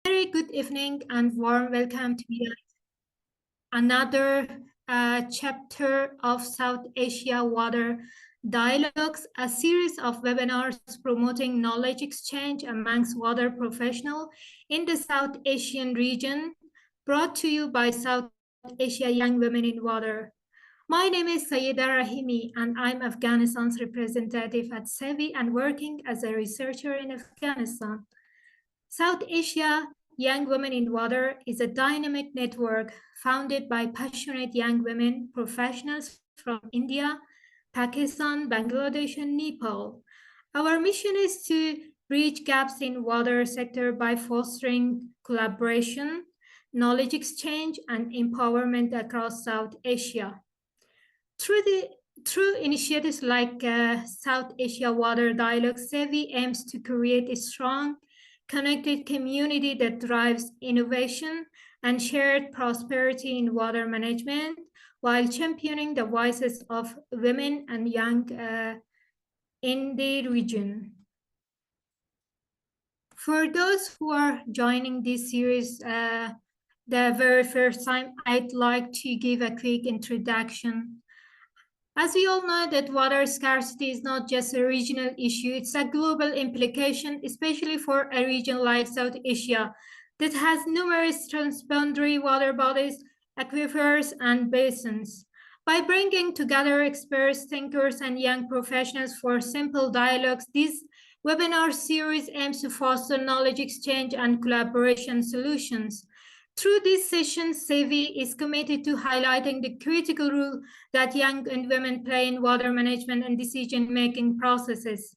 Very good evening and warm welcome to another chapter of South Asia Water Dialogues, a series of webinars promoting knowledge exchange amongst water professionals in the South Asian region, brought to you by South Asia Young Women in Water. My name is Sayeda Rahimi, and I'm Afghanistan's representative at SAYWiW and working as a researcher in Afghanistan. South Asia Young Women in Water is a dynamic network founded by passionate young women professionals from India, Pakistan, Bangladesh, and Nepal. Our mission is to bridge gaps in water sector by fostering collaboration, knowledge exchange, and empowerment across South Asia. Through initiatives like South Asia Water Dialogue, SAYWiW aims to create a strong, connected community that drives innovation and shared prosperity in water management while championing the voices of women and young in the region. For those who are joining this series the very first time, I'd like to give a quick introduction. As we all know that water scarcity is not just a regional issue, it's a global implication, especially for a region like South Asia that has numerous transboundary water bodies, aquifers, and basins. By bringing together experts, thinkers, and young professionals for simple dialogues, this webinar series aims to foster knowledge exchange and collaboration solutions. Through these sessions, SAYWiW is committed to highlighting the critical role that young and women play in water management and decision-making processes.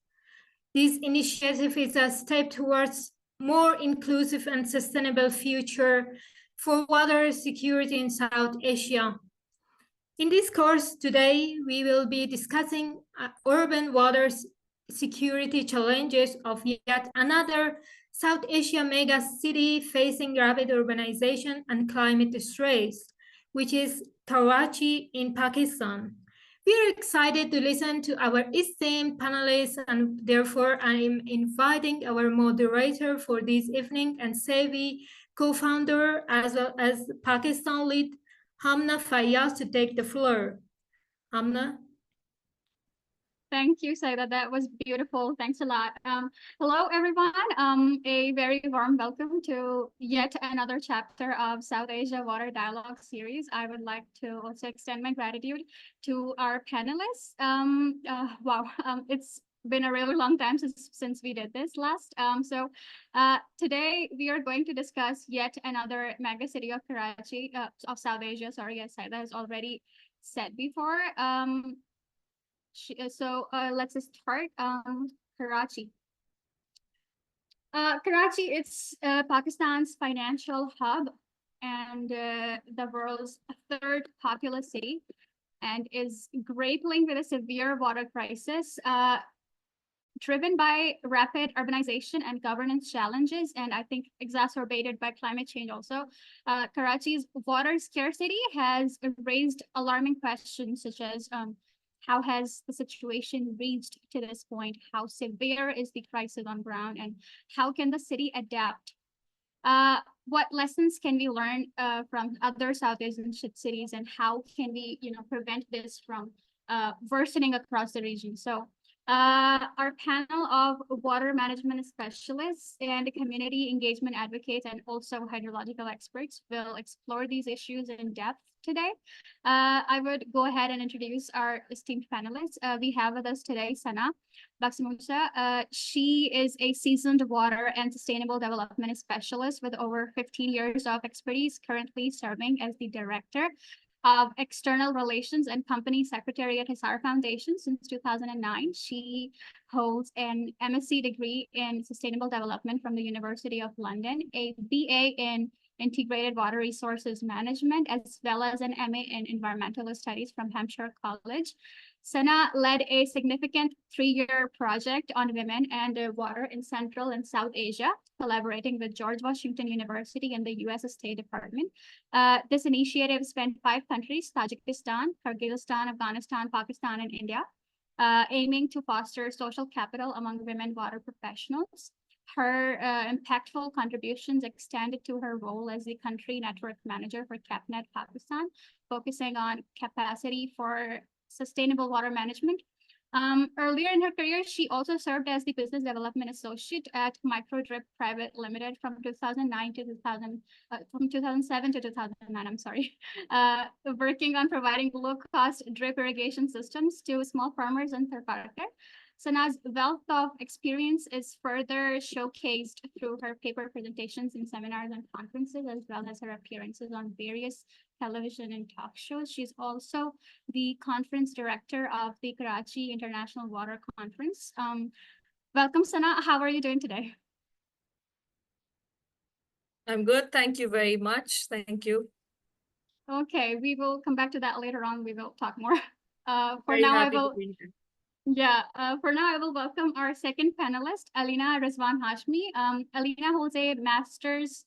This initiative is a step towards more inclusive and sustainable future for water security in South Asia. In this course today, we will be discussing urban water security challenges of yet another South Asia mega city facing rapid urbanization and climate stress, which is Karachi in Pakistan. We are excited to listen to our esteemed panelists, and therefore I am inviting our moderator for this evening and SAYWiW co-founder as well as Pakistan lead Hamna Fayyaz to take the floor. Hamna. Thank you, Saida. That was beautiful. Thanks a lot. Hello, everyone. A very warm welcome to yet another chapter of South Asia Water Dialogue series. I would like to also extend my gratitude to our panelists. Wow, it's been a really long time since we did this last. Today we are going to discuss yet another mega city of Karachi, of South Asia. Sorry, as Saida has already said before. Let's start. Karachi. Karachi is Pakistan's financial hub and the world's third populous city, and is grappling with a severe water crisis driven by rapid urbanization and governance challenges, and I think exacerbated by climate change also. Karachi's water scarcity has raised alarming questions such as how has the situation reached to this point? How severe is the crisis on ground, and how can the city adapt? What lessons can we learn from other South Asian cities, and how can we, prevent this from worsening across the region? So, our panel of water management specialists and community engagement advocates and also hydrological experts will explore these issues in depth today. I would go ahead and introduce our esteemed panelists. We have with us today Sana Baksamusa. She is a seasoned water and sustainable development specialist with over 15 years of expertise, currently serving as the director of External Relations and Company Secretary at Hisar Foundation since 2009. She holds an MSc degree in Sustainable Development from the University of London, a BA in Integrated Water Resources Management, as well as an MA in Environmental Studies from Hampshire College. Sana led a significant 3-year project on women and water in Central and South Asia, collaborating with George Washington University and the U.S. State Department. This initiative spanned 5 countries: Tajikistan, Kyrgyzstan, Afghanistan, Pakistan, and India, aiming to foster social capital among women water professionals. Her impactful contributions extended to her role as the country network manager for CapNet Pakistan, focusing on capacity for sustainable water management. Earlier in her career, she also served as the business development associate at Microdrip Private Limited from 2009 to 2007 to 2009. I'm sorry, working on providing low-cost drip irrigation systems to small farmers in Tharparkar. Sana's wealth of experience is further showcased through her paper presentations in seminars and conferences, as well as her appearances on various television and talk shows. She's also the conference director of the Karachi International Water Conference. Welcome, Sana. How are you doing today? I'm good. Thank you very much. Thank you. Okay, we will come back to that later on. We will talk more. For Very now, I happy to will. be here. Yeah, for now, I will welcome our second panelist, Alina Rizwan Hashmi. Alina holds a master's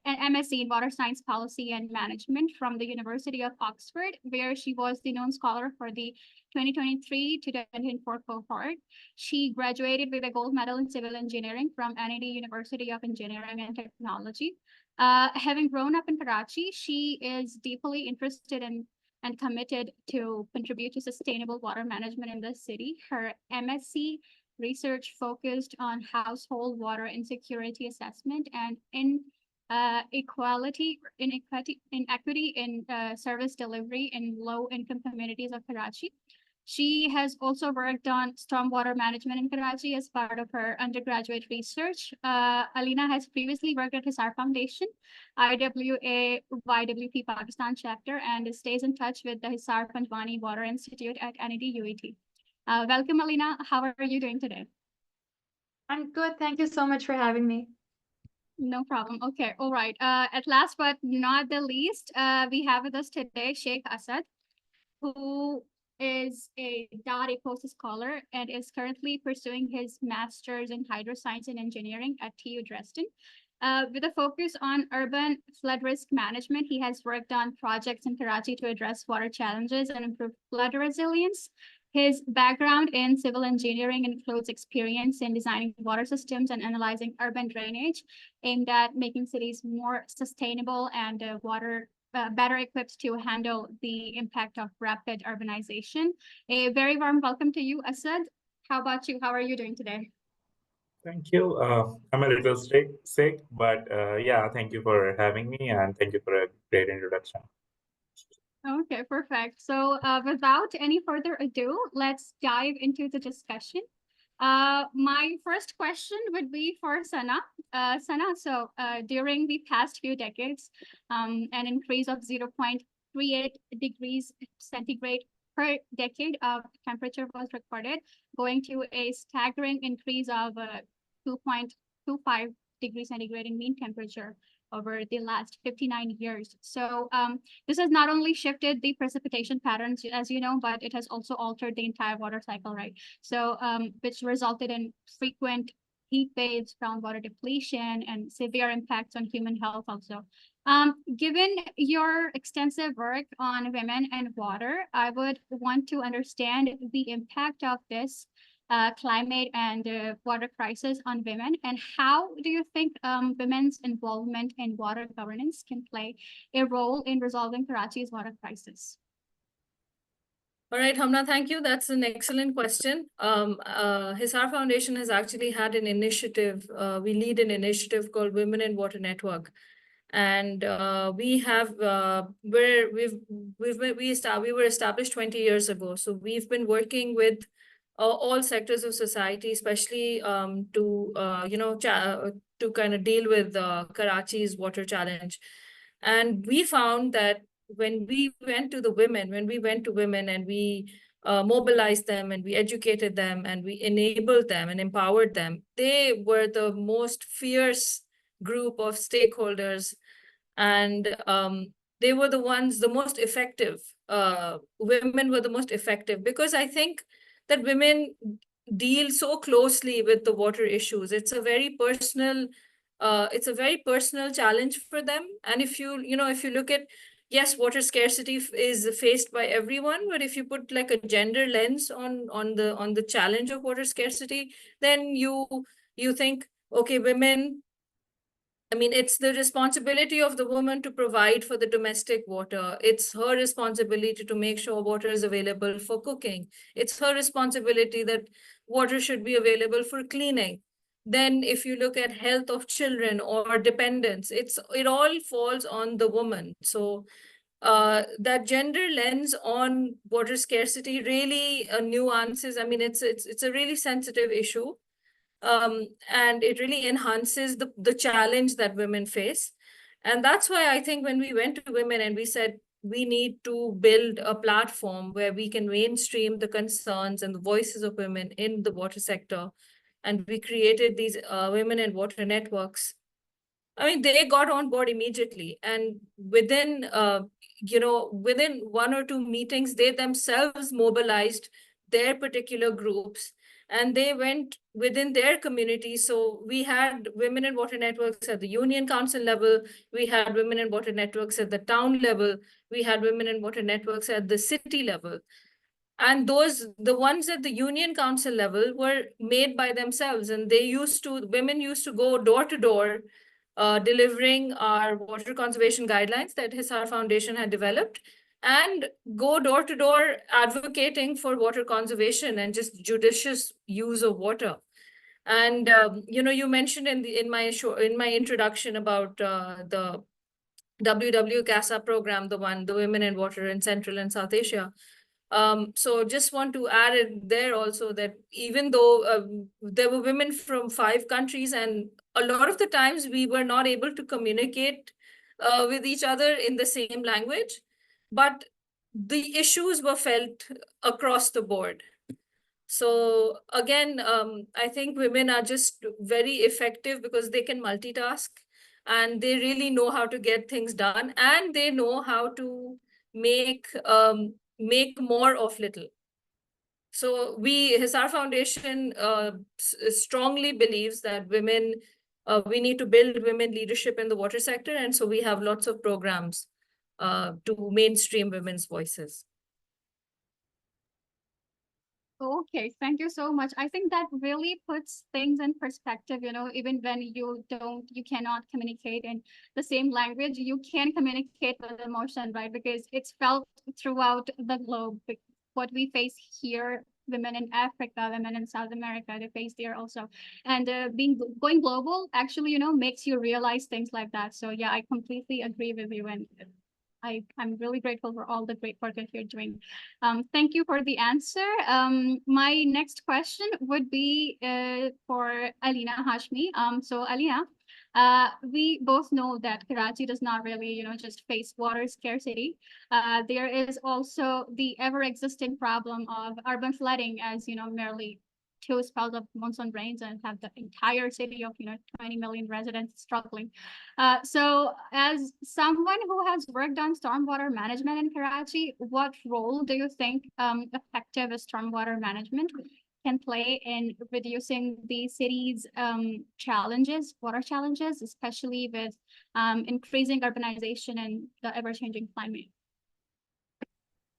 and MSc in Water Science Policy and Management from the University of Oxford, where she was the known scholar for the 2023 to 2024 cohort. She graduated with a gold medal in civil engineering from NED University of Engineering and Technology. Having grown up in Karachi, she is deeply interested in and committed to contribute to sustainable water management in the city. Her MSc research focused on household water insecurity assessment and inequity in service delivery in low-income communities of Karachi. She has also worked on stormwater management in Karachi as part of her undergraduate research. Alina has previously worked at Hisar Foundation, IWA YWP Pakistan chapter, and stays in touch with the Hisar Panjwani Water Institute at NED UET. Welcome, Alina. How are you doing today? I'm good. Thank you so much for having me. No problem. Okay. All right. At last but not the least, we have with us today Sheikh Asad, who is a Dara post scholar and is currently pursuing his master's in hydroscience and engineering at TU Dresden. With a focus on urban flood risk management, he has worked on projects in Karachi to address water challenges and improve flood resilience. His background in civil engineering includes experience in designing water systems and analyzing urban drainage, aimed at making cities more sustainable and better equipped to handle the impact of rapid urbanization. A very warm welcome to you, Asad. How about you? How are you doing today? Thank you. I'm a little sick, but yeah, thank you for having me and thank you for a great introduction. Okay, perfect. So without any further ado, let's dive into the discussion. My first question would be for Sana. Sana, so during the past few decades, an increase of 0.38 degrees centigrade per decade of temperature was recorded, going to a staggering increase of 2.25 degrees centigrade in mean temperature over the last 59 years. So this has not only shifted the precipitation patterns, as you know, but it has also altered the entire water cycle, right? So which resulted in frequent heat waves, groundwater depletion, and severe impacts on human health also. Given your extensive work on women and water, I would want to understand the impact of this climate and water crisis on women, and how do you think women's involvement in water governance can play a role in resolving Karachi's water crisis? All right, Hamna, thank you. That's an excellent question. Hisar Foundation has actually had an initiative. We lead an initiative called Women in Water Network, and we were established 20 years ago. So we've been working with all sectors of society, especially to kind of deal with Karachi's water challenge. And we found that when we went to women and we mobilized them and we educated them and we enabled them and empowered them, they were the most fierce group of stakeholders, and they were the most effective. Women were the most effective because I think that women deal so closely with the water issues. It's a very personal challenge for them. And if you look at, yes, water scarcity is faced by everyone, but if you put like a gender lens on the challenge of water scarcity, then you think okay, women, I mean, it's the responsibility of the woman to provide for the domestic water. It's her responsibility to make sure water is available for cooking. It's her responsibility that water should be available for cleaning. Then if you look at health of children or dependents, it all falls on the woman. So that gender lens on water scarcity really nuances. I mean, it's a really sensitive issue. And it really enhances the challenge that women face. And that's why I think when we went to women and we said, we need to build a platform where we can mainstream the concerns and the voices of women in the water sector. And we created these women in water networks. I mean, they got on board immediately. And within, within 1 or 2 meetings, they themselves mobilized their particular groups and they went within their community. So we had women in water networks at the union council level. We had women in water networks at the town level. We had women in water networks at the city level. And the ones at the union council level were made by themselves. And women used to go door to door, delivering our water conservation guidelines that Hisar Foundation had developed, and go door to door advocating for water conservation and just judicious use of water. And you mentioned in my introduction about the WW CASA program, the Women in Water in Central and South Asia. So just want to add it there also that even though there were women from 5 countries, and a lot of the times we were not able to communicate with each other in the same language, but the issues were felt across the board. So again, I think women are just very effective because they can multitask and they really know how to get things done, and they know how to make more of little. So Hisar Foundation strongly believes that we need to build women leadership in the water sector. And so we have lots of programs to mainstream women's voices. Okay, thank you so much. I think that really puts things in perspective, even when you cannot communicate in the same language, you can communicate with emotion, right? Because it's felt throughout the globe. What we face here, women in Africa, women in South America, they face there also. And going global actually, makes you realize things like that. So yeah, I completely agree with you. And I'm really grateful for all the great work that you're doing. Thank you for the answer. My next question would be for Alina Hashmi. So Alina, we both know that Karachi does not really, just face water scarcity. There is also the ever-existing problem of urban flooding, as merely 2 spells of monsoon rains and have the entire city of 20 million residents struggling. So as someone who has worked on stormwater management in Karachi, what role do you think effective stormwater management can play in reducing the city's water challenges, especially with increasing urbanization and the ever-changing climate?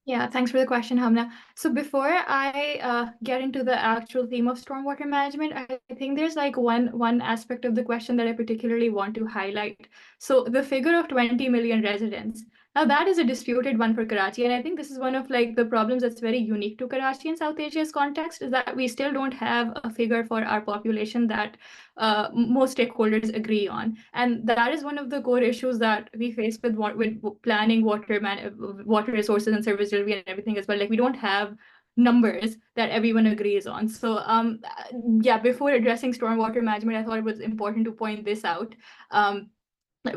Yeah, thanks for the question, Hamna. So before I get into the actual theme of stormwater management, I think there's like one aspect of the question that I particularly want to highlight. So the figure of 20 million residents. Now that is a disputed one for Karachi, and I think this is one of like the problems that's very unique to Karachi and South Asia's context, is that we still don't have a figure for our population that most stakeholders agree on, and that is one of the core issues that we face with planning water resources and service delivery and everything as well. Like we don't have numbers that everyone agrees on. So yeah, before addressing stormwater management, I thought it was important to point this out.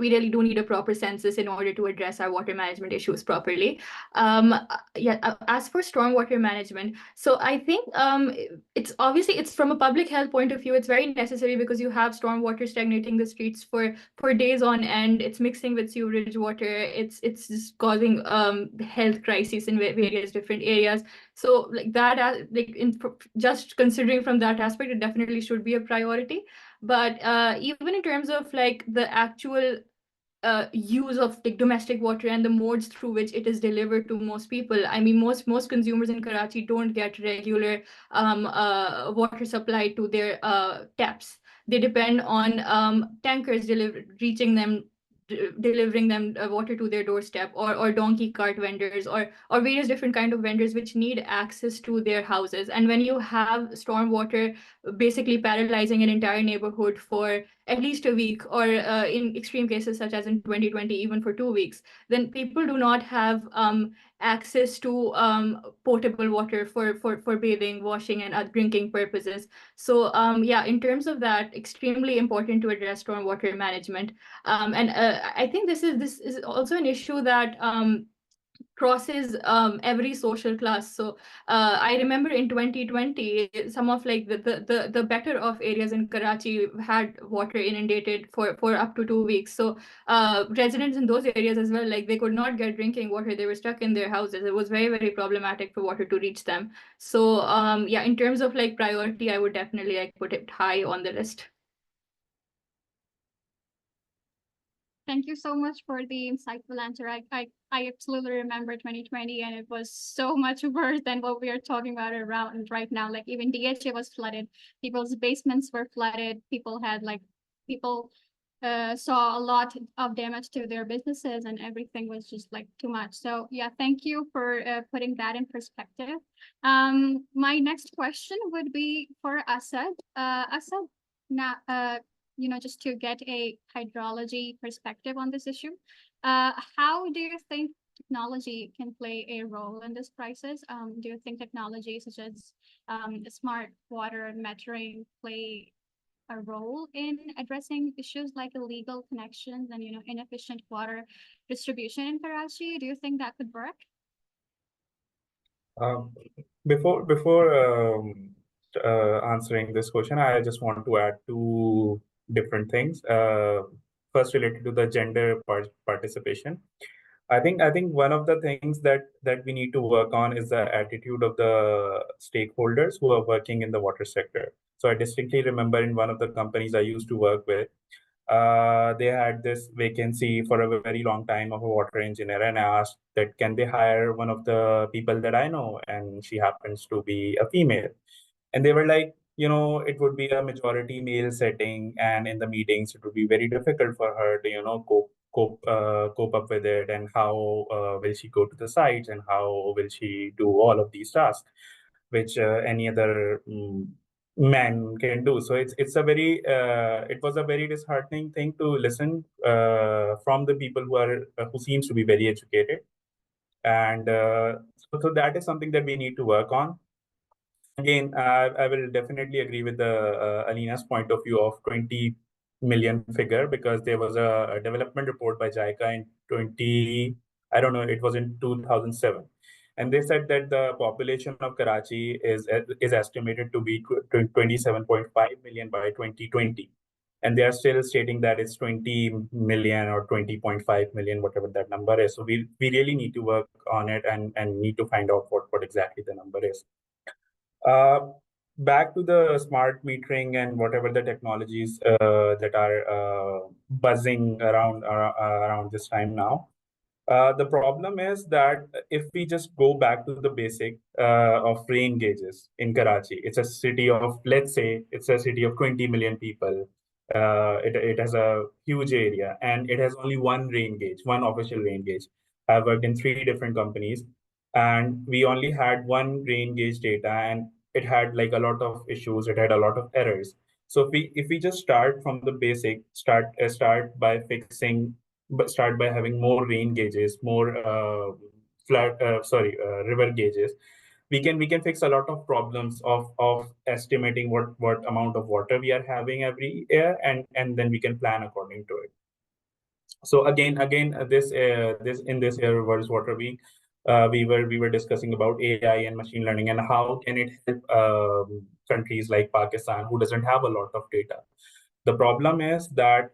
We really do need a proper census in order to address our water management issues properly. As for stormwater management, so I think it's from a public health point of view, it's very necessary because you have stormwater stagnating the streets for days on end. It's mixing with sewerage water. It's just causing health crises in various different areas. So like that, just considering from that aspect, it definitely should be a priority. But even in terms of like the actual use of like domestic water and the modes through which it is delivered to most people, I mean, most consumers in Karachi don't get regular water supply to their taps. they depend on tankers delivering them water to their doorstep, or donkey cart vendors, or various different kind of vendors which need access to their houses. And when you have stormwater basically paralyzing an entire neighborhood for at least a week, or in extreme cases such as in 2020 even for 2 weeks, then people do not have access to potable water for bathing, washing, and drinking purposes. So yeah, in terms of that, extremely important to address stormwater management. And I think this is also an issue that crosses every social class. So I remember in 2020, some of like the better off areas in Karachi had water inundated for up to 2 weeks. So residents in those areas as well, like they could not get drinking water. They were stuck in their houses. It was very, very problematic for water to reach them. So yeah, in terms of like priority, I would definitely like put it high on the list. Thank you so much for the insightful answer. I absolutely remember 2020, and it was so much worse than what we are talking about around right now. Like even DHA was flooded, people's basements were flooded, people saw a lot of damage to their businesses, and everything was just like too much. So yeah, thank you for putting that in perspective. My next question would be for Asad. Asad, now, just to get a hydrology perspective on this issue, how do you think technology can play a role in this crisis? Do you think technology such as smart water metering play a role in addressing issues like illegal connections and inefficient water distribution in Karachi? Do you think that could work? Um, before answering this question, I just want to add two different things. First, related to the gender participation. I think one of the things that we need to work on is the attitude of the stakeholders who are working in the water sector. So I distinctly remember in one of the companies I used to work with, they had this vacancy for a very long time of a water engineer, and I asked that can they hire one of the people that I know, and she happens to be a female. And they were like, it would be a majority male setting, and in the meetings it would be very difficult for her to cope up with it, and how will she go to the sites, and how will she do all of these tasks which any other man can do. So it was a very disheartening thing to listen from the people who seems to be very educated. And so that is something that we need to work on. Again, I will definitely agree with the Alina's point of view of 20 million figure, because there was a development report by JICA in I don't know, it was in 2007. And they said that the population of Karachi is estimated to be 27.5 million by 2020. And they are still stating that it's 20 million or 20.5 million, whatever that number is. So we really need to work on it, and need to find out what exactly the number is. Back to the smart metering and whatever the technologies that are buzzing around this time now. The problem is that if we just go back to the basic of rain gauges in Karachi, it's a city of, let's say, it's a city of 20 million people. It has a huge area, and it has only one rain gauge, one official rain gauge. I've worked in 3 different companies, and we only had one rain gauge data, and it had like a lot of issues. It had a lot of errors. So if we just start from the basic, start by fixing, but start by having more rain gauges, more river gauges, we can fix a lot of problems of estimating what amount of water we are having every year, and then we can plan according to it. So again, this in this year World Water Week, we were discussing about AI and machine learning, and how can it help countries like Pakistan, who doesn't have a lot of data. The problem is that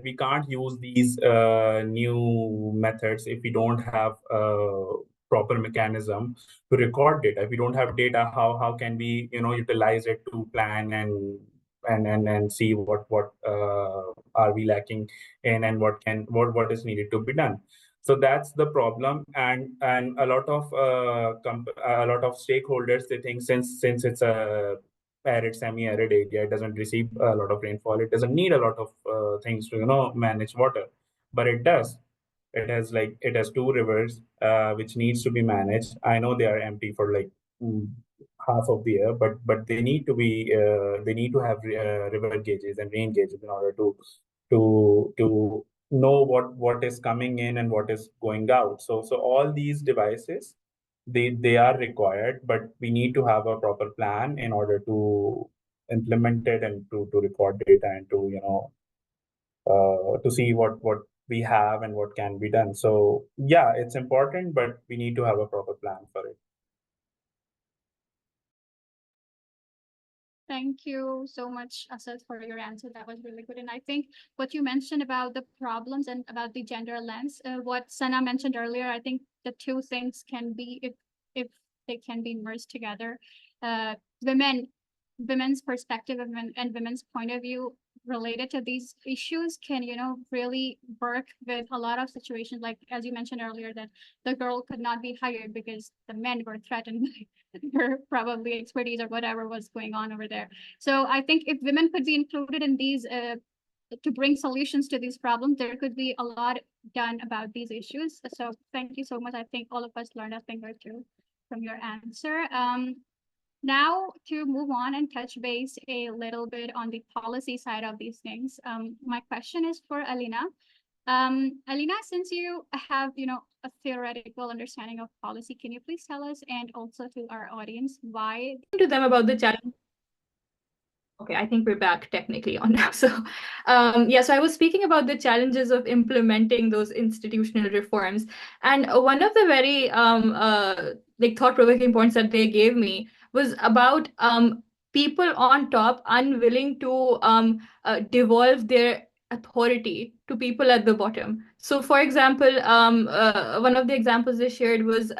we can't use these new methods if we don't have proper mechanism to record data. If we don't have data, how can we utilize it to plan and see what are we lacking in, and what is needed to be done. So that's the problem, and a lot of stakeholders, they think since it's a arid, semi-arid area. It doesn't receive a lot of rainfall. It doesn't need a lot of things to manage water, but it does. It has two rivers which needs to be managed. I know they are empty for like mm, half of the year, but they need to be they need to have river gauges and rain gauges in order to know what is coming in and what is going out. So all these devices, they are required, but we need to have a proper plan in order to implement it and to record data and to see what we have and what can be done. So yeah, it's important, but we need to have a proper plan for it. Thank you so much, Asad, for your answer. That was really good. And I think what you mentioned about the problems and about the gender lens, what Sana mentioned earlier, I think the two things can be, if they can be merged together, uh, women, women's perspective and women's point of view related to these issues can, really work with a lot of situations. Like, as you mentioned earlier, that the girl could not be hired because the men were threatened her probably expertise or whatever was going on over there. So I think if women could be included in these to bring solutions to these problems, there could be a lot done about these issues. So thank you so much. I think all of us learned a thing or two from your answer. Now to move on and touch base a little bit on the policy side of these things. My question is for Alina. Alina, since you have, a theoretical understanding of policy, can you please tell us and also to our audience why To them about the challenge. Okay, I think we're back technically on now. So, so I was speaking about the challenges of implementing those institutional reforms, and one of the very thought-provoking points that they gave me was about people on top unwilling to devolve their authority to people at the bottom. So, for example, one of the examples they shared was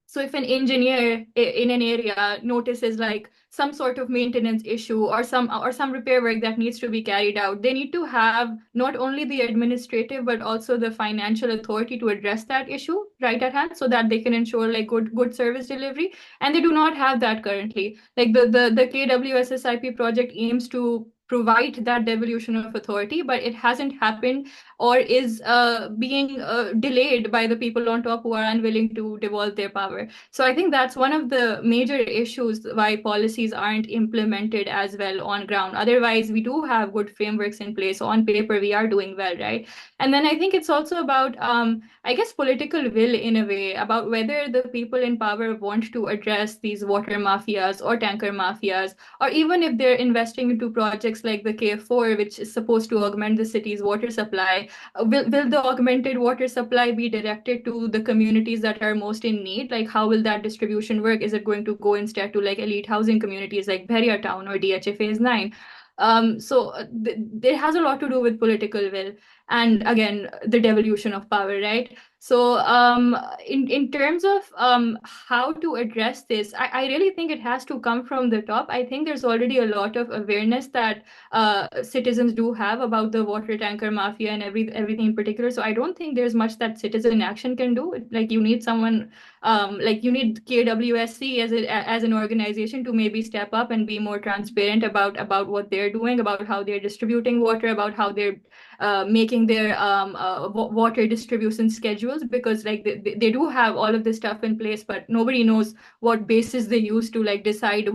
so if an engineer in an area notices like some sort of maintenance issue or some repair work that needs to be carried out, they need to have not only the administrative but also the financial authority to address that issue right at hand so that they can ensure like good service delivery. And they do not have that currently. Like the KWSSIP project aims to provide that devolution of authority, but it hasn't happened or is being delayed by the people on top who are unwilling to devolve their power. So I think that's one of the major issues why policies aren't implemented as well on ground. Otherwise, we do have good frameworks in place. On paper, we are doing well, right? And then I think it's also about, I guess, political will in a way, about whether the people in power want to address these water mafias or tanker mafias, or even if they're investing into projects like the KF4, which is supposed to augment the city's water supply, will the augmented water supply be directed to the communities that are most in need? Like, how will that distribution work? Is it going to go instead to like elite housing communities like Bharia Town or DHA Phase 9? It has a lot to do with political will and again the devolution of power, right? So in terms of how to address this, I really think it has to come from the top. I think there's already a lot of awareness that citizens do have about the water tanker mafia and everything in particular. So I don't think there's much that citizen action can do. Like you need someone, like you need KWSC as an organization to maybe step up and be more transparent about what they're doing, about how they're distributing water, about how they're making their water distribution schedules, because like they do have all of this stuff in place, but nobody knows what basis they use to like decide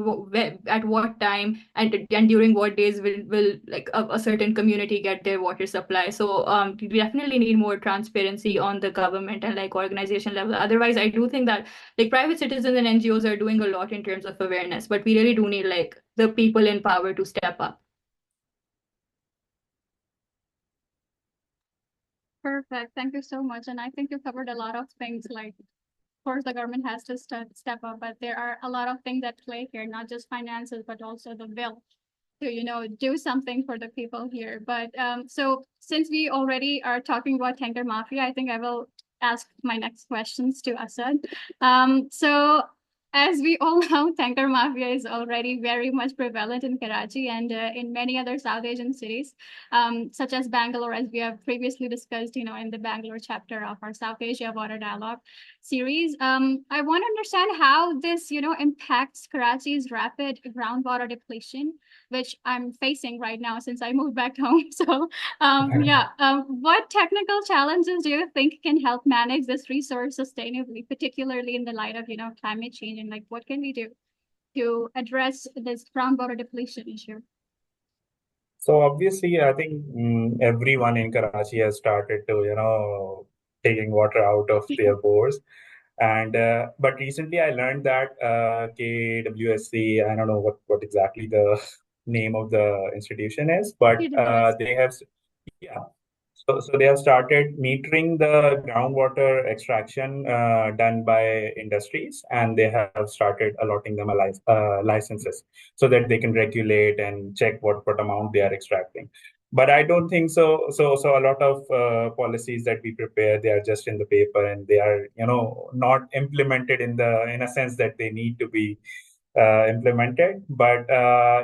at what time and during what days will like a certain community get their water supply. So we definitely need more transparency on the government and like organization level. Otherwise, I do think that like private citizens and NGOs are doing a lot in terms of awareness, but we really do need like the people in power to step up. Perfect. Thank you so much. And I think you covered a lot of things. Like, of course, the government has to step up, but there are a lot of things at play here, not just finances, but also the will to, do something for the people here. But so since we already are talking about tanker mafia, I think I will ask my next questions to Asad. So as we all know, tanker mafia is already very much prevalent in Karachi and in many other South Asian cities, such as Bangalore, as we have previously discussed, in the Bangalore chapter of our South Asia Water Dialogue series. I want to understand how this, impacts Karachi's rapid groundwater depletion, which I'm facing right now since I moved back home. So, what technical challenges do you think can help manage this resource sustainably, particularly in the light of, climate change, and like what can we do to address this groundwater depletion issue? So obviously, I think everyone in Karachi has started to, taking water out of their bores. And but recently I learned that KWSC, I don't know what exactly the name of the institution is, but they have, yeah. So they have started metering the groundwater extraction done by industries, and they have started allotting them licenses so that they can regulate and check what amount they are extracting. But I don't think so. So a lot of policies that we prepare, they are just in the paper, and they are not implemented in a sense that they need to be implemented. But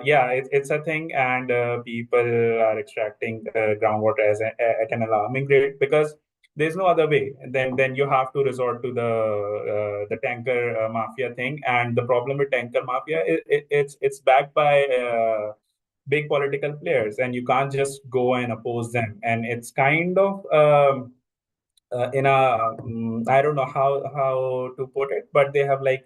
yeah, it's a thing, and people are extracting groundwater at an alarming rate because there's no other way. And then you have to resort to the tanker mafia thing. And the problem with tanker mafia, it's backed by big political players, and you can't just go and oppose them. And it's kind of in a I don't know how to put it, but they have like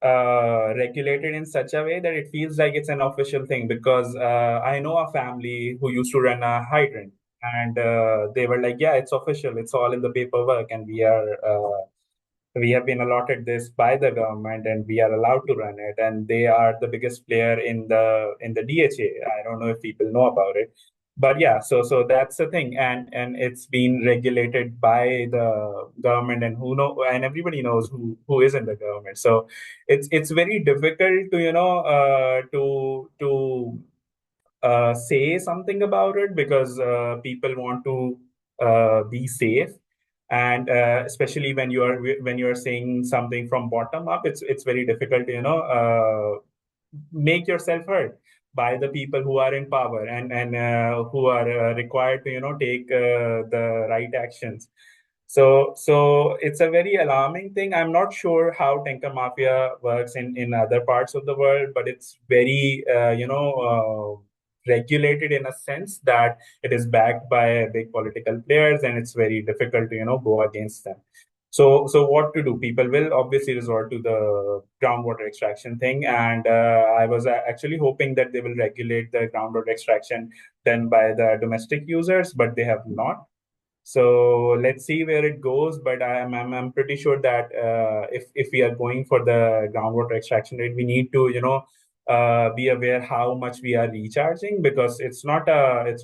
regulated in such a way that it feels like it's an official thing. Because I know a family who used to run a hydrant, and they were like, yeah, it's official, it's all in the paperwork, and we have been allotted this by the government, and we are allowed to run it. And they are the biggest player in the DHA. I don't know if people know about it, but yeah, so that's the thing. And it's been regulated by the government, and and everybody knows who is in the government. So it's very difficult to say something about it, because people want to be safe. And especially when you are saying something from bottom up, it's very difficult to make yourself heard by the people who are in power, and who are required to take the right actions. So it's a very alarming thing. I'm not sure how tanker mafia works in other parts of the world, but it's very regulated in a sense that it is backed by big political players, and it's very difficult to go against them. So what to do? People will obviously resort to the groundwater extraction thing, and I was actually hoping that they will regulate the groundwater extraction done by the domestic users, but they have not. So let's see where it goes. But I'm pretty sure that if we are going for the groundwater extraction rate, we need to be aware how much we are recharging, because it's not a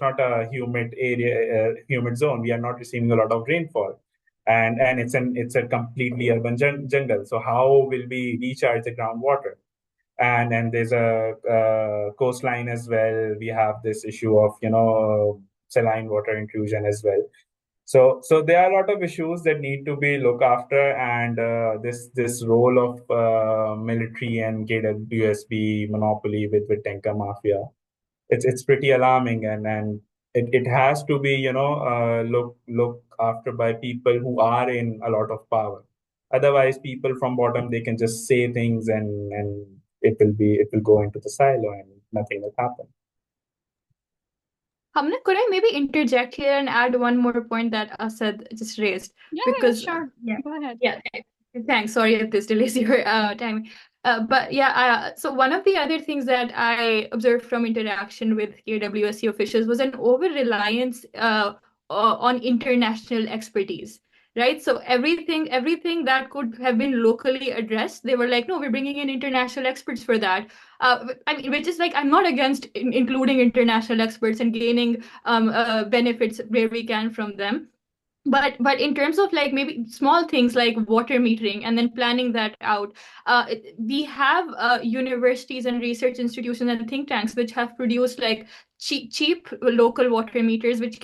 humid area, humid zone. We are not receiving a lot of rainfall, and it's a completely urban jungle. So how will we recharge the groundwater? And there's a coastline as well. We have this issue of saline water intrusion as well. So there are a lot of issues that need to be looked after, and this role of military and KWSB monopoly with tanker mafia, it's pretty alarming, and it has to be look after by people who are in a lot of power. Otherwise, people from bottom, they can just say things, and it will go into the silo, and nothing will happen. Hamna, could I maybe interject here and add one more point that Asad just raised? Yeah, Because sure. yeah, Go ahead. yeah, thanks. Sorry if this delays your timing. But yeah, so one of the other things that I observed from interaction with KWSC officials was an over-reliance on international expertise, right? So everything that could have been locally addressed, they were like, no, we're bringing in international experts for that. I mean, which is like, I'm not against including international experts and gaining benefits where we can from them. But in terms of like maybe small things like water metering and then planning that out, we have universities and research institutions and think tanks which have produced like cheap local water meters which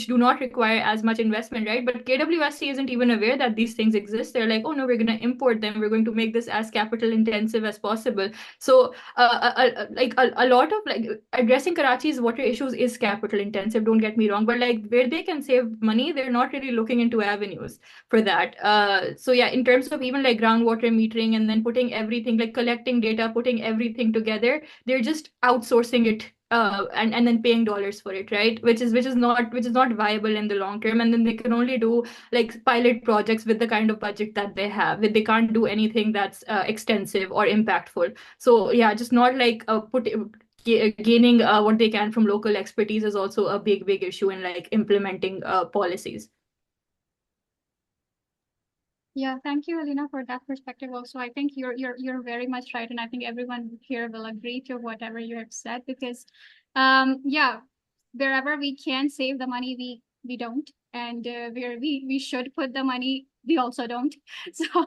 do not require as much investment, right? But KWSC isn't even aware that these things exist. They're like, oh no, we're going to import them, we're going to make this as capital intensive as possible. So like a lot of like addressing Karachi's water issues is capital intensive, don't get me wrong, but like where they can save money, they're not really looking into avenues for that. So yeah, in terms of even like groundwater metering and then putting everything, like collecting data, putting everything together, they're just outsourcing it and then paying dollars for it, right? Which is not viable in the long term. And then they can only do like pilot projects with the kind of budget that they have. They can't do anything that's extensive or impactful. So yeah, just not like gaining what they can from local expertise is also a big issue in like implementing policies. Yeah, thank you, Alina, for that perspective. Also, I think you're very much right, and I think everyone here will agree to whatever you have said, because, yeah, wherever we can save the money, we don't, and where we should put the money, we also don't. So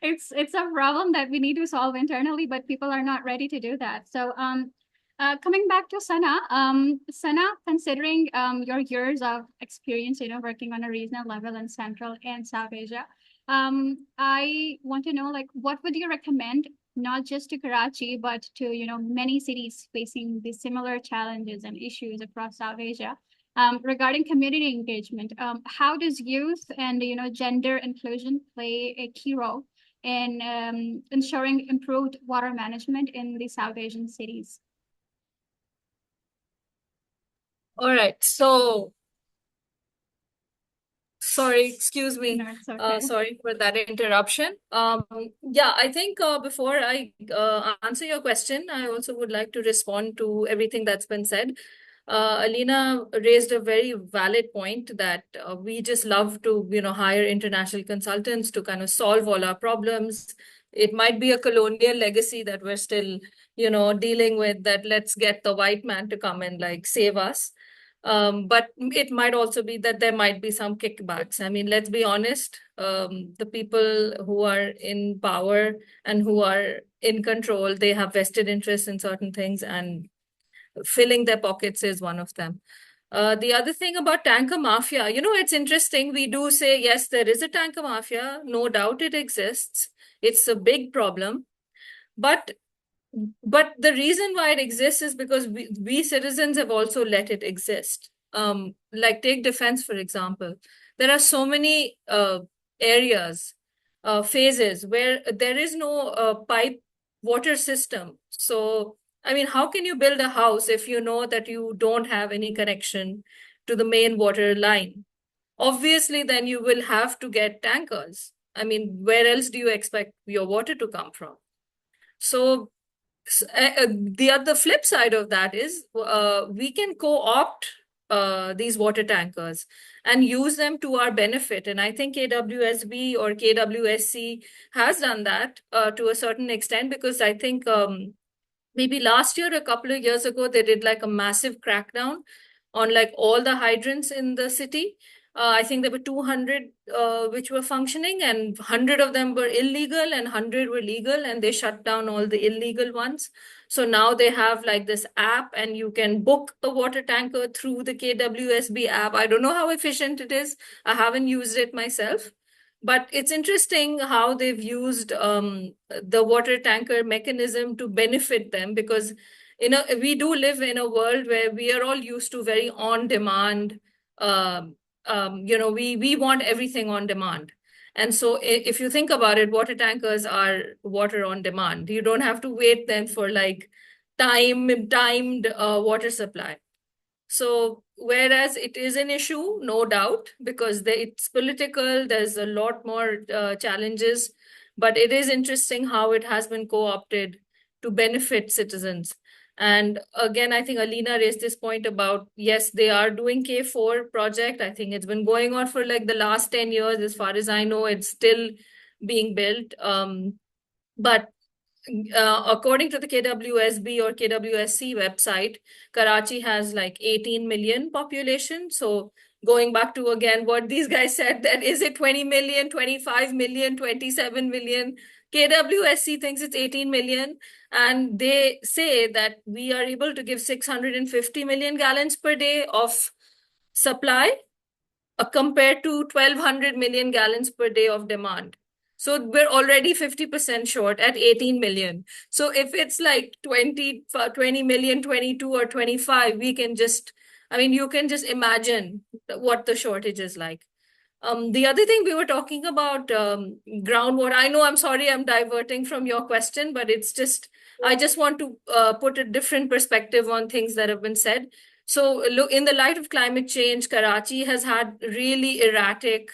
it's a problem that we need to solve internally, but people are not ready to do that. So coming back to Sana, Sana, considering your years of experience, working on a regional level in Central and South Asia. I want to know, like, what would you recommend, not just to Karachi, but to, many cities facing these similar challenges and issues across South Asia, regarding community engagement? How does youth and, gender inclusion play a key role in ensuring improved water management in the South Asian cities? All right. So, sorry, excuse me. No, it's okay. Sorry for that interruption. Yeah, I think before I answer your question, I also would like to respond to everything that's been said. Alina raised a very valid point that we just love to, hire international consultants to kind of solve all our problems. It might be a colonial legacy that we're still, dealing with, that let's get the white man to come and like save us. But it might also be that there might be some kickbacks. I mean, let's be honest, the people who are in power and who are in control, they have vested interests in certain things, and filling their pockets is one of them. The other thing about tanker mafia, it's interesting. We do say, yes, there is a tanker mafia. No doubt it exists. It's a big problem. But the reason why it exists is because we citizens have also let it exist. Like take defense, for example. There are so many areas, phases where there is no pipe water system. So, I mean, how can you build a house if you know that you don't have any connection to the main water line? Obviously, then you will have to get tankers. I mean, where else do you expect your water to come from? So, the other flip side of that is we can co-opt these water tankers and use them to our benefit. And I think KWSB or KWSC has done that to a certain extent, because I think maybe last year, a couple of years ago, they did like a massive crackdown on like all the hydrants in the city. I think there were 200 which were functioning, and 100 of them were illegal and 100 were legal, and they shut down all the illegal ones. So now they have like this app, and you can book a water tanker through the KWSB app. I don't know how efficient it is. I haven't used it myself. But it's interesting how they've used the water tanker mechanism to benefit them, because we do live in a world where we are all used to very on-demand. We want everything on demand. And so if you think about it, water tankers are water on demand. You don't have to wait then for like timed water supply. So whereas it is an issue, no doubt, because it's political, there's a lot more challenges, but it is interesting how it has been co-opted to benefit citizens. And again, I think Alina raised this point about, yes, they are doing K4 project. I think it's been going on for like the last 10 years. As far as I know, it's still being built. But according to the KWSB or KWSC website, Karachi has like 18 million population. So going back to again what these guys said, that is it 20 million, 25 million, 27 million? KWSC thinks it's 18 million, and they say that we are able to give 650 million gallons per day of supply compared to 1,200 million gallons per day of demand. So we're already 50% short at 18 million. So if it's like 20 million, 22 or 25, we can just, I mean, you can just imagine what the shortage is like. The other thing we were talking about groundwater. I know, I'm sorry, I'm diverting from your question, but it's just, I just want to put a different perspective on things that have been said. So look, in the light of climate change, Karachi has had really erratic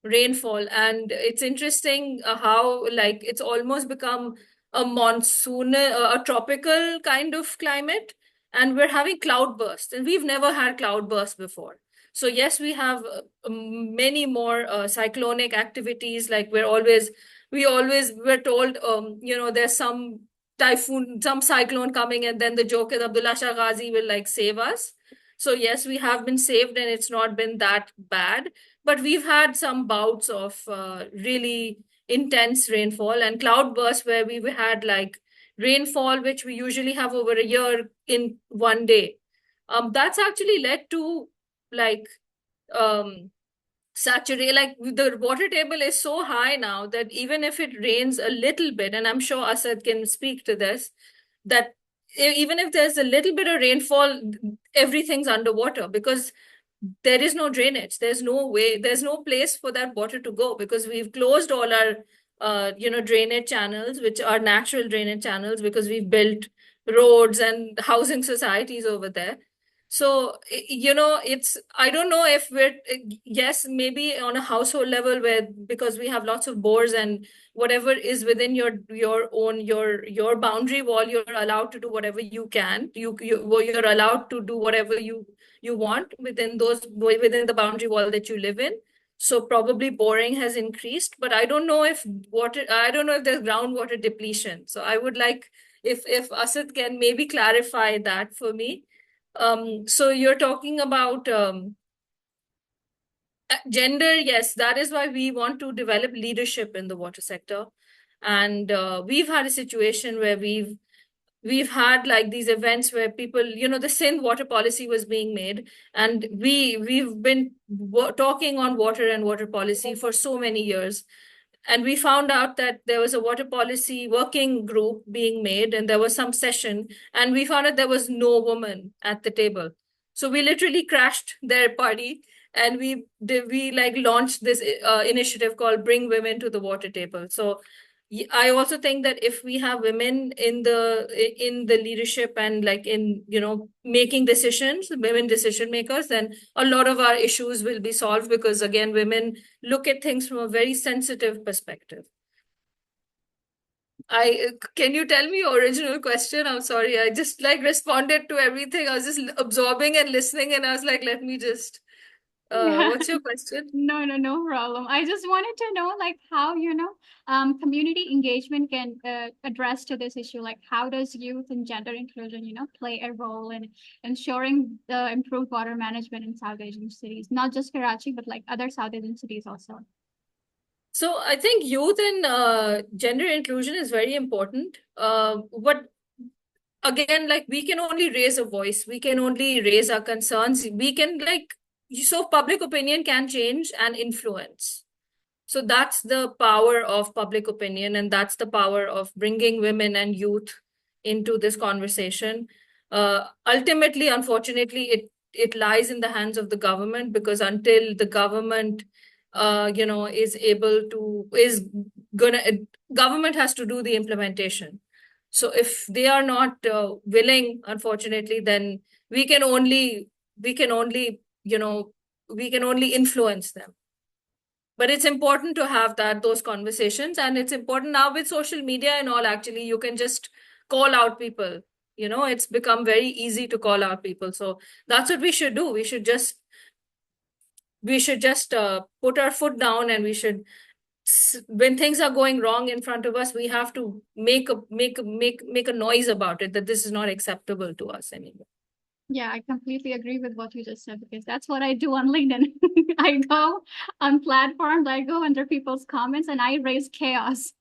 rainfall, and it's interesting how like it's almost become a monsoon, a tropical kind of climate, and we're having cloudbursts, and we've never had cloudbursts before. So yes, we have many more cyclonic activities. Like we always we're told, there's some typhoon, some cyclone coming, and then the joke is Abdullah Shah Ghazi will like save us. So yes, we have been saved, and it's not been that bad. But we've had some bouts of really intense rainfall and cloudbursts where we had like rainfall, which we usually have over a year in one day. That's actually led to like saturate, like the water table is so high now that even if it rains a little bit, and I'm sure Asad can speak to this, that even if there's a little bit of rainfall, everything's underwater because there is no drainage. There's no way, there's no place for that water to go because we've closed all our drainage channels, which are natural drainage channels, because we've built roads and housing societies over there. So it's, I don't know if we're, yes, maybe on a household level, where because we have lots of bores and whatever is within your own your boundary wall, you're allowed to do whatever you can. You're allowed to do whatever you want within the boundary wall that you live in. So probably boring has increased, but I don't know if there's groundwater depletion. So I would like if Asad can maybe clarify that for me. So you're talking about gender. Yes, that is why we want to develop leadership in the water sector. And we've had a situation where we've had like these events where people, the Sindh water policy was being made, and we've been talking on water and water policy for so many years. And we found out that there was a water policy working group being made, and there was some session, and we found out there was no woman at the table. So we literally crashed their party, and we like launched this initiative called Bring Women to the Water Table. So I also think that if we have women in the leadership and like in making decisions, women decision makers, then a lot of our issues will be solved, because again, women look at things from a very sensitive perspective. Can you tell me your original question? I'm sorry, I just like responded to everything. I was just absorbing and listening, and I was like, let me just what's your question? No problem. I just wanted to know like how, community engagement can address to this issue. Like how does youth and gender inclusion, play a role in ensuring the improved water management in South Asian cities, not just Karachi, but like other South Asian cities also? So I think youth and gender inclusion is very important. But again, like we can only raise a voice, we can only raise our concerns. We can so public opinion can change and influence. So that's the power of public opinion, and that's the power of bringing women and youth into this conversation. Ultimately, unfortunately, it lies in the hands of the government, because until the government, government has to do the implementation. So if they are not willing, unfortunately, then we can only influence them. But it's important to have those conversations, and it's important now with social media and all. Actually, you can just call out people. It's become very easy to call out people. So that's what we should do. We should just put our foot down, and we should, when things are going wrong in front of us, we have to make a noise about it, that this is not acceptable to us anymore. Yeah, I completely agree with what you just said, because that's what I do on LinkedIn. I go on platforms, I go under people's comments, and I raise chaos.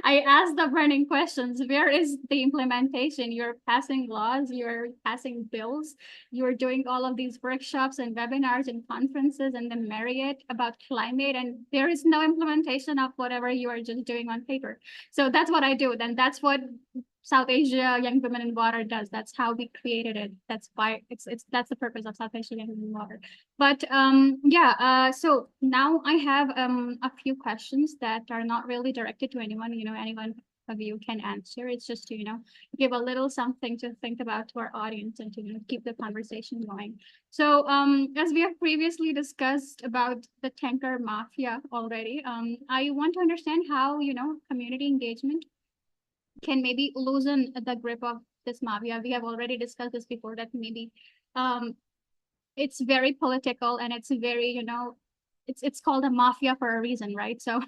I asked the burning questions. Where is the implementation? You're passing laws, you're passing bills, you're doing all of these workshops and webinars and conferences and then Marriott about climate, and there is no implementation of whatever you are just doing on paper. So that's what I do. Then that's what South Asia Young Women in Water does. That's how we created it. That's why it's that's the purpose of South Asia Young Women in Water. But so now I have a few questions that are not really directed to anyone. Anyone of you can answer. It's just to give a little something to think about to our audience and to keep the conversation going. So as we have previously discussed about the tanker mafia already, I want to understand how community engagement can maybe loosen the grip of this mafia. We have already discussed this before, that maybe it's very political and it's very, it's called a mafia for a reason, right? So,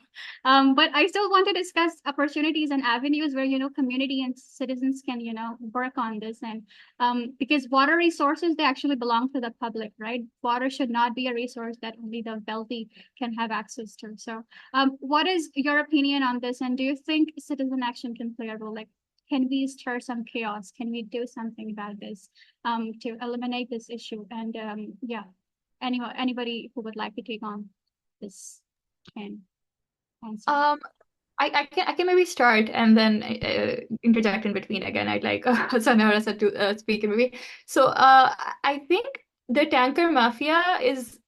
but I still want to discuss opportunities and avenues where, community and citizens can, work on this. And because water resources, they actually belong to the public, right? Water should not be a resource that only the wealthy can have access to. So what is your opinion on this? And do you think citizen action can play a role? Like, can we stir some chaos? Can we do something about this to eliminate this issue? And anybody who would like to take on this can answer. I can maybe start and then interject in between again. I'd like Sanara to speak maybe. So I think the tanker mafia is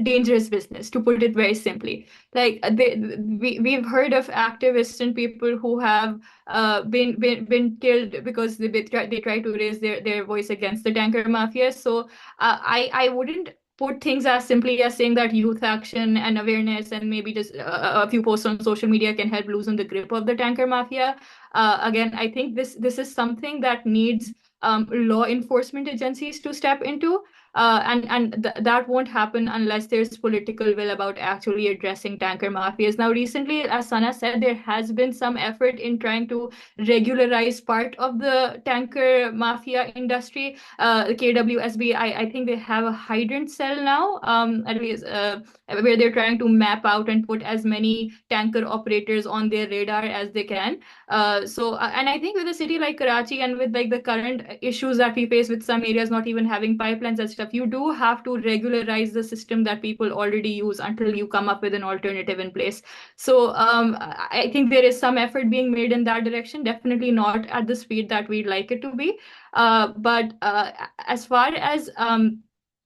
dangerous business, to put it very simply. Like we've heard of activists and people who have been killed because they try to raise their voice against the tanker mafia. So I wouldn't put things as simply as saying that youth action and awareness and maybe just a few posts on social media can help loosen the grip of the tanker mafia. Again, I think this is something that needs law enforcement agencies to step into. That won't happen unless there's political will about actually addressing tanker mafias. Now, recently, as Sana said, there has been some effort in trying to regularize part of the tanker mafia industry. The KWSB, I think they have a hydrant cell now, at least where they're trying to map out and put as many tanker operators on their radar as they can. And I think with a city like Karachi and with like the current issues that we face with some areas not even having pipelines and stuff, you do have to regularize the system that people already use until you come up with an alternative in place. So I think there is some effort being made in that direction, definitely not at the speed that we'd like it to be. But as far as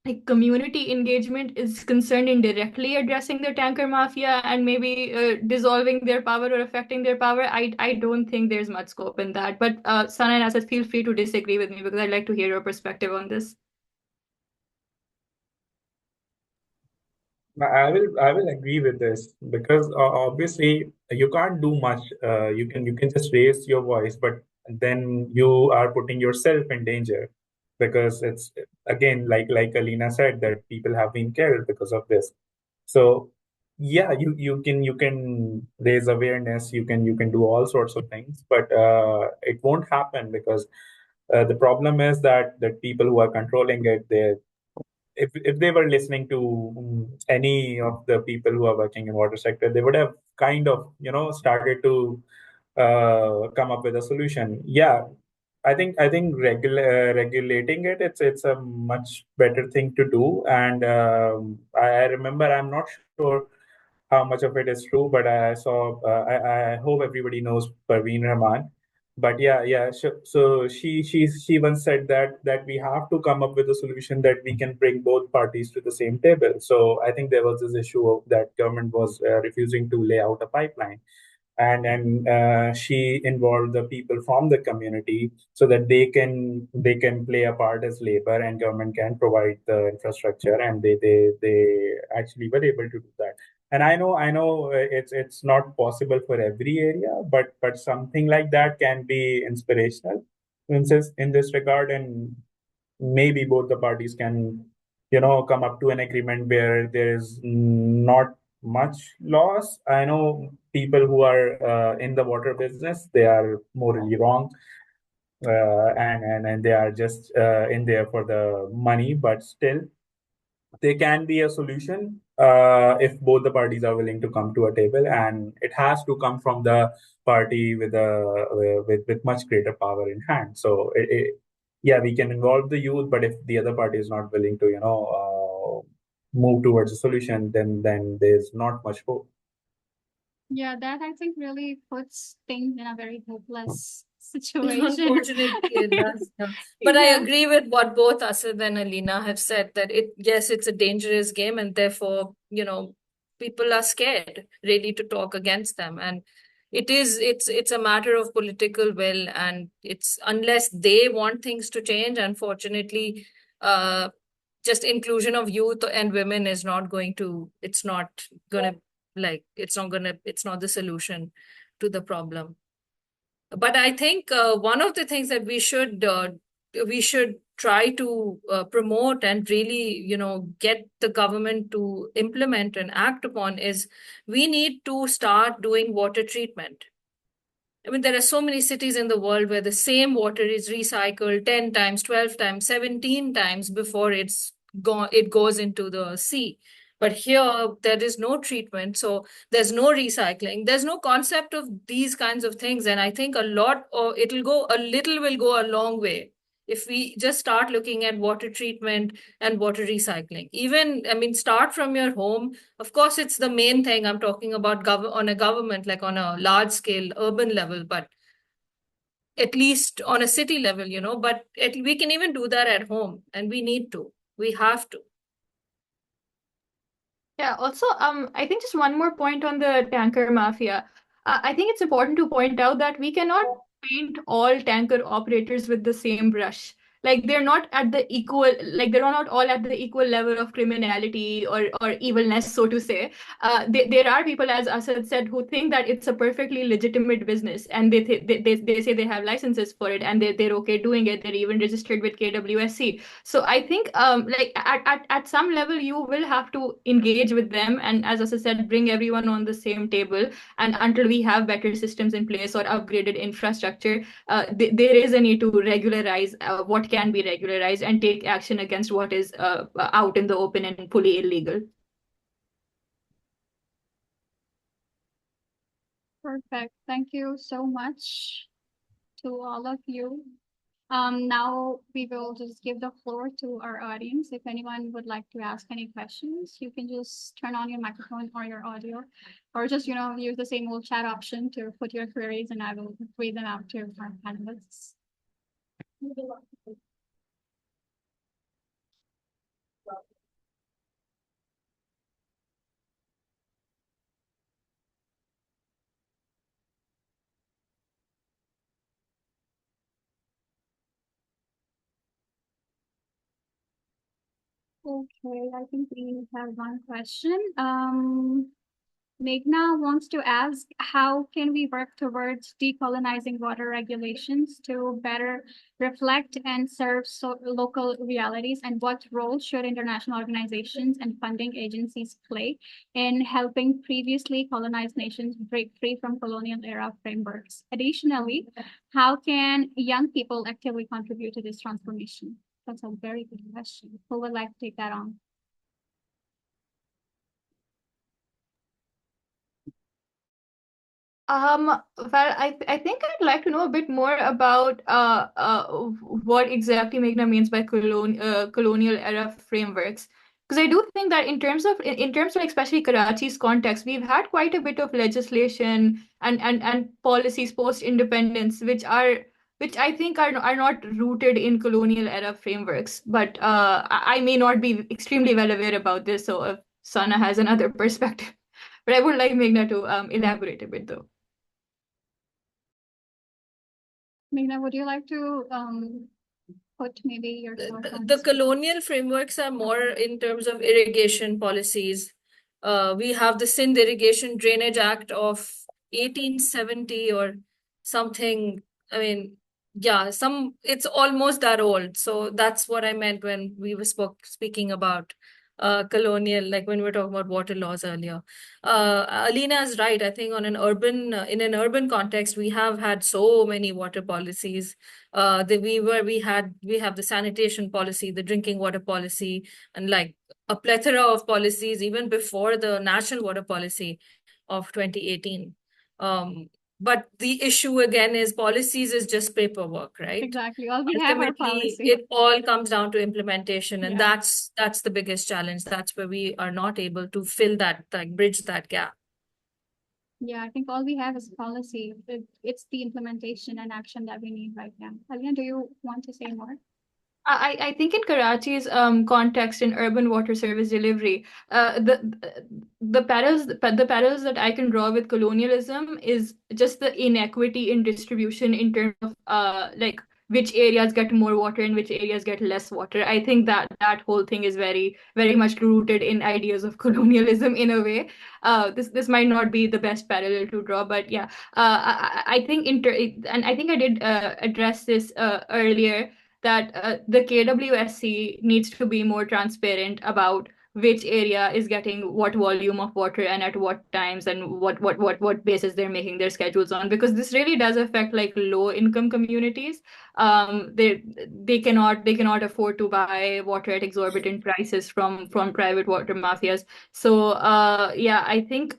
like community engagement is concerned in directly addressing the tanker mafia and maybe dissolving their power or affecting their power, I don't think there's much scope in that. But Sana and Asad, feel free to disagree with me because I'd like to hear your perspective on this. I will agree with this because obviously you can't do much. You can just raise your voice, but then you are putting yourself in danger because it's again like Alina said that people have been killed because of this. So yeah, you can raise awareness, you can do all sorts of things, but it won't happen because the problem is that people who are controlling it, if they were listening to any of the people who are working in water sector, they would have kind of started to come up with a solution. Yeah, I think regulating it's a much better thing to do. And I remember, I'm not sure how much of it is true, but I saw. I hope everybody knows Parveen Rahman. But yeah. So she once said that we have to come up with a solution that we can bring both parties to the same table. So I think there was this issue of that government was refusing to lay out a pipeline, and she involved the people from the community so that they can play a part as labor, and government can provide the infrastructure, and they actually were able to do that. And I know it's not possible for every area, but something like that can be inspirational in this regard, and maybe both the parties can come up to an agreement where there is not much loss. I know people who are in the water business, they are morally wrong, and they are just in there for the money, but still there can be a solution if both the parties are willing to come to a table, and it has to come from the party with much greater power in hand. So yeah, we can involve the youth, but if the other party is not willing to, move towards a solution, then there's not much hope. Yeah, that I think really puts things in a very hopeless situation. Unfortunately, it does. Yeah. But I Yeah. agree with what both Asad and Alina have said, that yes, it's a dangerous game, and therefore, people are scared really to talk against them. And it's a matter of political will, and it's unless they want things to change, unfortunately, just inclusion of youth and women is not going to, it's not gonna it's not the solution to the problem. But I think one of the things that we should try to promote and really, get the government to implement and act upon is we need to start doing water treatment. I mean, there are so many cities in the world where the same water is recycled 10 times, 12 times, 17 times before it goes into the sea. But here, there is no treatment. So there's no recycling. There's no concept of these kinds of things. And I think a little will go a long way if we just start looking at water treatment and water recycling. Even, I mean, start from your home. Of course, it's the main thing I'm talking about on a government, like on a large scale urban level, but at least on a city level, but we can even do that at home, and we have to. Yeah, also, I think just one more point on the tanker mafia. I think it's important to point out that we cannot paint all tanker operators with the same brush. Like they're not at the equal, like they're not all at the equal level of criminality or evilness, so to say. There are people, as Asad said, who think that it's a perfectly legitimate business, and they say they have licenses for it, and they're okay doing it. They're even registered with KWSC. So I think like at some level you will have to engage with them, and as I said, bring everyone on the same table. And until we have better systems in place or upgraded infrastructure, there is a need to regularize what can be regularized and take action against what is out in the open and fully illegal. Perfect. Thank you so much to all of you. Now we will just give the floor to our audience. If anyone would like to ask any questions, you can just turn on your microphone or your audio, or just, use the same old chat option to put your queries, and I will read them out to our panelists. Okay, I think we have one question. Meghna wants to ask, how can we work towards decolonizing water regulations to better reflect and serve local realities, and what role should international organizations and funding agencies play in helping previously colonized nations break free from colonial era frameworks? Additionally, how can young people actively contribute to this transformation? That's a very good question. Who would like to take that on? Well, I think I'd like to know a bit more about what exactly Meghna means by colonial era frameworks. Because I do think that in terms of especially Karachi's context, we've had quite a bit of legislation and policies post independence which I think are not rooted in colonial era frameworks. But I may not be extremely well aware about this, so if Sana has another perspective. But I would like Meghna to elaborate a bit though. Meghna, would you like to put maybe your thoughts on The this? colonial frameworks are more in terms of irrigation policies. We have the Sindh Irrigation Drainage Act of 1870 or something. I mean, yeah, it's almost that old. So that's what I meant when we were speaking about colonial, like when we were talking about water laws earlier. Alina is right. I think in an urban context, we have had so many water policies. We have the sanitation policy, the drinking water policy, and like a plethora of policies even before the national water policy of 2018. But the issue again is policies is just paperwork, right? Exactly. All we have are Ultimately, policy. it all comes down to implementation, and Yeah. that's the biggest challenge. That's where we are not able to fill that, like bridge that gap. Yeah, I think all we have is policy. It's the implementation and action that we need right now. Alina, do you want to say more? I think in Karachi's context in urban water service delivery, the parallels that I can draw with colonialism is just the inequity in distribution in terms of like which areas get more water and which areas get less water. I think that whole thing is very much rooted in ideas of colonialism in a way. This might not be the best parallel to draw, but yeah, I think and I think I did address this earlier, that the KWSC needs to be more transparent about which area is getting what volume of water and at what times and what basis they're making their schedules on, because this really does affect like low income communities. They cannot afford to buy water at exorbitant prices from private water mafias. So yeah, I think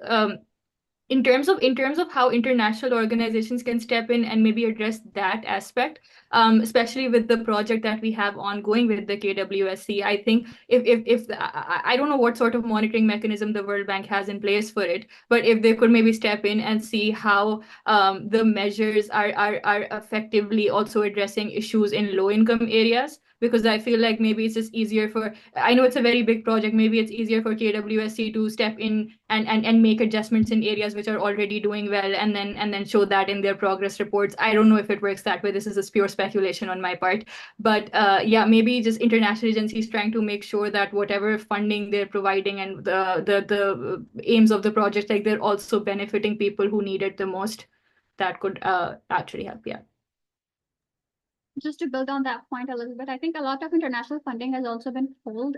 in terms of how international organizations can step in and maybe address that aspect, especially with the project that we have ongoing with the KWSC, I think if I don't know what sort of monitoring mechanism the World Bank has in place for it, but if they could maybe step in and see how the measures are effectively also addressing issues in low income areas, because I feel like maybe it's just easier for, I know it's a very big project, maybe it's easier for KWSC to step in and make adjustments in areas which are already doing well, and then show that in their progress reports. I don't know if it works that way. This is just pure speculation on my part. But yeah, maybe just international agencies trying to make sure that whatever funding they're providing and the aims of the project, like they're also benefiting people who need it the most. That could actually help, yeah. Just to build on that point a little bit, I think a lot of international funding has also been pulled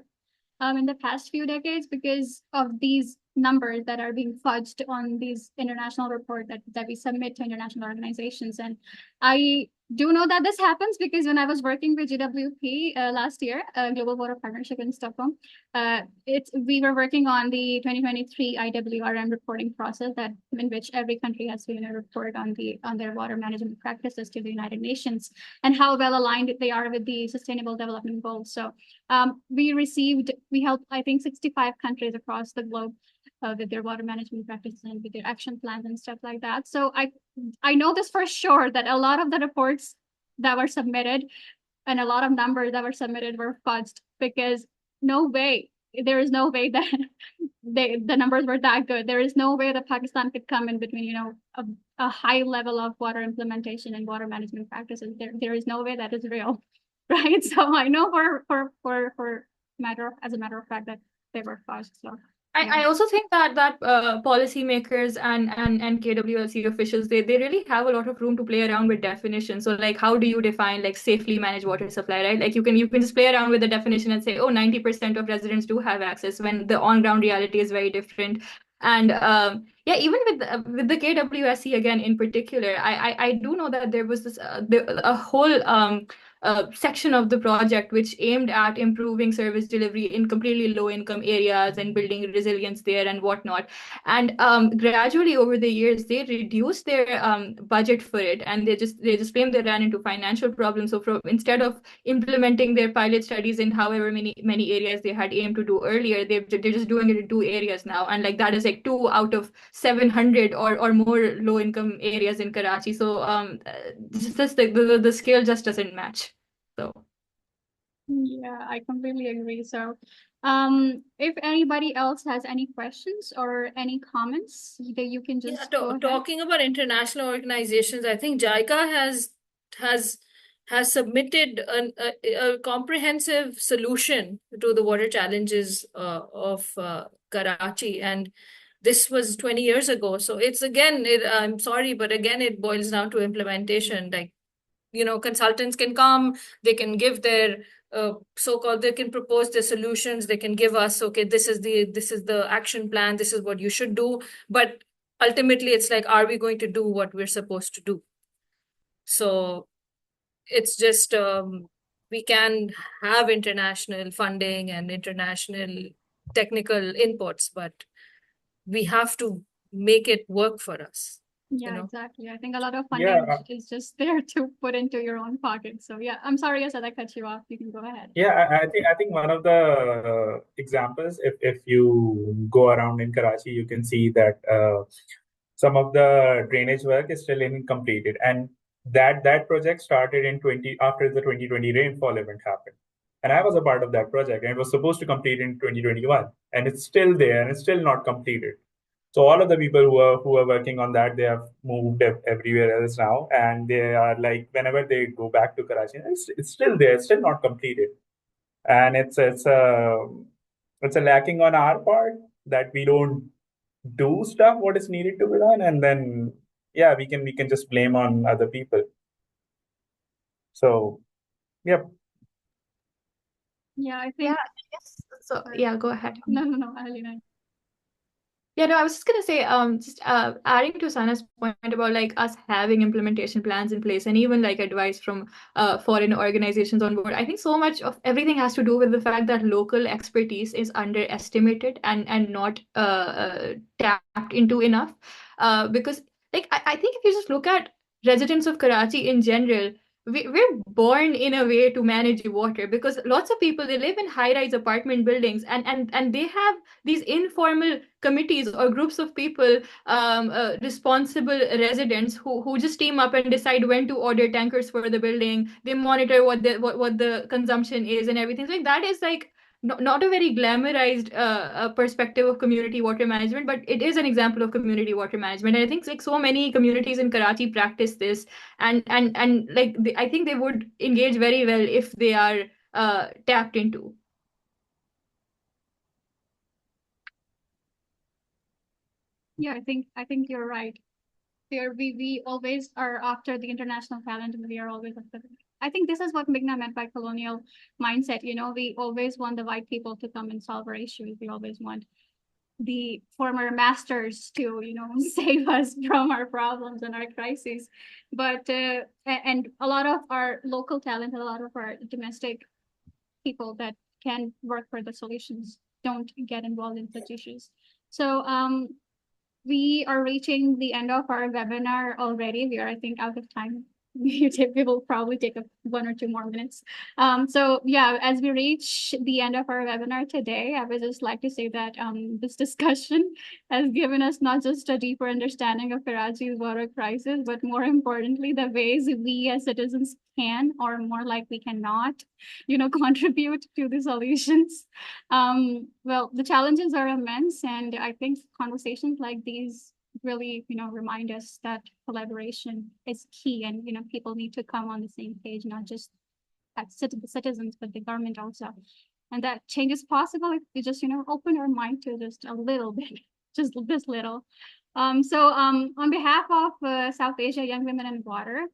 in the past few decades because of these numbers that are being fudged on these international reports that we submit to international organizations. And I do know that this happens because when I was working with GWP last year, Global Water Partnership in Stockholm, we were working on the 2023 IWRM reporting process in which every country has to report on their water management practices to the United Nations and how well aligned they are with the Sustainable Development Goals. So we helped, I think, 65 countries across the globe with their water management practices and with their action plans and stuff like that. So I know this for sure, that a lot of the reports that were submitted and a lot of numbers that were submitted were fudged, because there is no way that the numbers were that good. There is no way that Pakistan could come in between, a high level of water implementation and water management practices. There is no way that is real, right? So I know as a matter of fact that they were fudged. So I also think that policymakers and KWLC officials, they really have a lot of room to play around with definitions. So like, how do you define like safely managed water supply, right? Like you can just play around with the definition and say, oh, 90% of residents do have access, when the on-ground reality is very different. And yeah, even with the KWSC again in particular, I do know that there was a whole section of the project which aimed at improving service delivery in completely low income areas and building resilience there and whatnot. And gradually over the years, they reduced their budget for it, and they just claimed they ran into financial problems. So instead of implementing their pilot studies in however many areas they had aimed to do earlier, they're just doing it in 2 areas now, and like that is like 2 out of 700 or more low income areas in Karachi. So just the scale just doesn't match. So yeah, I completely agree. So if anybody else has any questions or any comments, that you can just go ahead. Talking about international organizations, I think JICA has submitted a comprehensive solution to the water challenges of Karachi, and this was 20 years ago. So it's again, I'm sorry, but again, it boils down to implementation. Like, consultants can come, they can give their so-called, they can propose their solutions, they can give us, okay, this is the action plan, this is what you should do. But ultimately, it's like, are we going to do what we're supposed to do? So it's just we can have international funding and international technical inputs, but we have to make it work for us. Yeah, exactly. I think a lot of Yeah, funding is just there to put into your own pocket. So yeah, I'm sorry, Asad, I cut you off. You can go ahead. yeah, I think one of the examples, if you go around in Karachi, you can see that some of the drainage work is still incompleted, and that project started in 20 after the 2020 rainfall event happened, and I was a part of that project, and it was supposed to complete in 2021, and it's still there, and it's still not completed. So all of the people who are working on that, they have moved everywhere else now, and they are like, whenever they go back to Karachi, it's still there, it's still not completed, and it's a lacking on our part that we don't do stuff what is needed to be done, and then yeah, we can just blame on other people. So yep. Yeah, I Yeah, think. yes. So yeah, go ahead. No, Alina. Yeah, no, I was just gonna say, just adding to Sana's point about like us having implementation plans in place and even like advice from foreign organizations on board. I think so much of everything has to do with the fact that local expertise is underestimated and not tapped into enough. Because like I think if you just look at residents of Karachi in general, we're born in a way to manage water because lots of people, they live in high-rise apartment buildings and they have these informal committees or groups of people, responsible residents who just team up and decide when to order tankers for the building. They monitor what the consumption is and everything. So like that is like not a very glamorized perspective of community water management, but it is an example of community water management. And I think like so many communities in Karachi practice this, and like I think they would engage very well if they are tapped into. Yeah, I think you're right. We always are after the international talent, and we are always after. I think this is what Meghna meant by colonial mindset. You know, we always want the white people to come and solve our issues. We always want the former masters to, you know, save us from our problems and our crises. But and a lot of our local talent, a lot of our domestic people that can work for the solutions don't get involved in such issues. So we are reaching the end of our webinar already. We are, I think, out of time. We will probably take 1 or 2 more minutes. So yeah, as we reach the end of our webinar today, I would just like to say that this discussion has given us not just a deeper understanding of Karachi's water crisis, but more importantly, the ways we as citizens can, or more likely cannot, you know, contribute to the solutions. Well, the challenges are immense, and I think conversations like these really, you know, remind us that collaboration is key, and you know, people need to come on the same page, not just at citizens, but the government also. And that change is possible if we just, you know, open our mind to just a little bit, just this little. On behalf of South Asia Young Women in Water,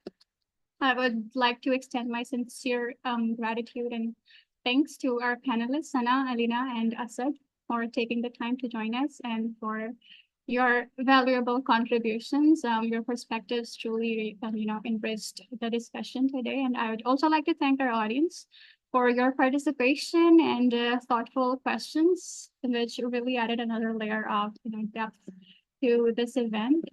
I would like to extend my sincere gratitude and thanks to our panelists, Sana, Alina, and Asad, for taking the time to join us and for your valuable contributions. Your perspectives truly, you know, enriched the discussion today. And I would also like to thank our audience for your participation and thoughtful questions, which really added another layer of, you know, depth to this event.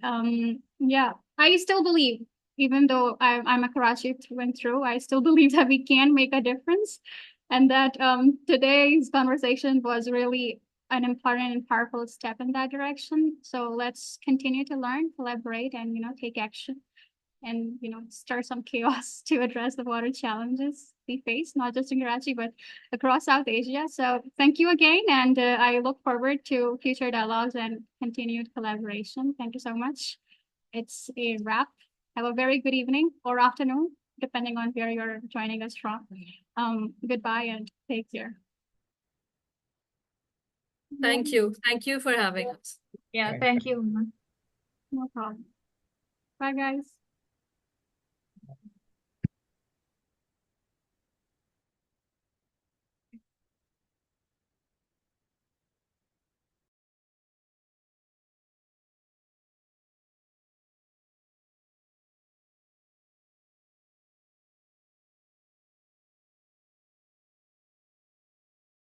Yeah, I still believe, even though I'm a Karachi through and through, I still believe that we can make a difference, and that today's conversation was really an important and powerful step in that direction. So let's continue to learn, collaborate, and, you know, take action, and, you know, start some chaos to address the water challenges we face, not just in Karachi, but across South Asia. So thank you again, and I look forward to future dialogues and continued collaboration. Thank you so much. It's a wrap. Have a very good evening or afternoon, depending on where you're joining us from. Goodbye and take care. Thank you. Thank you for having us. Yeah, thank you. No problem. Bye, guys.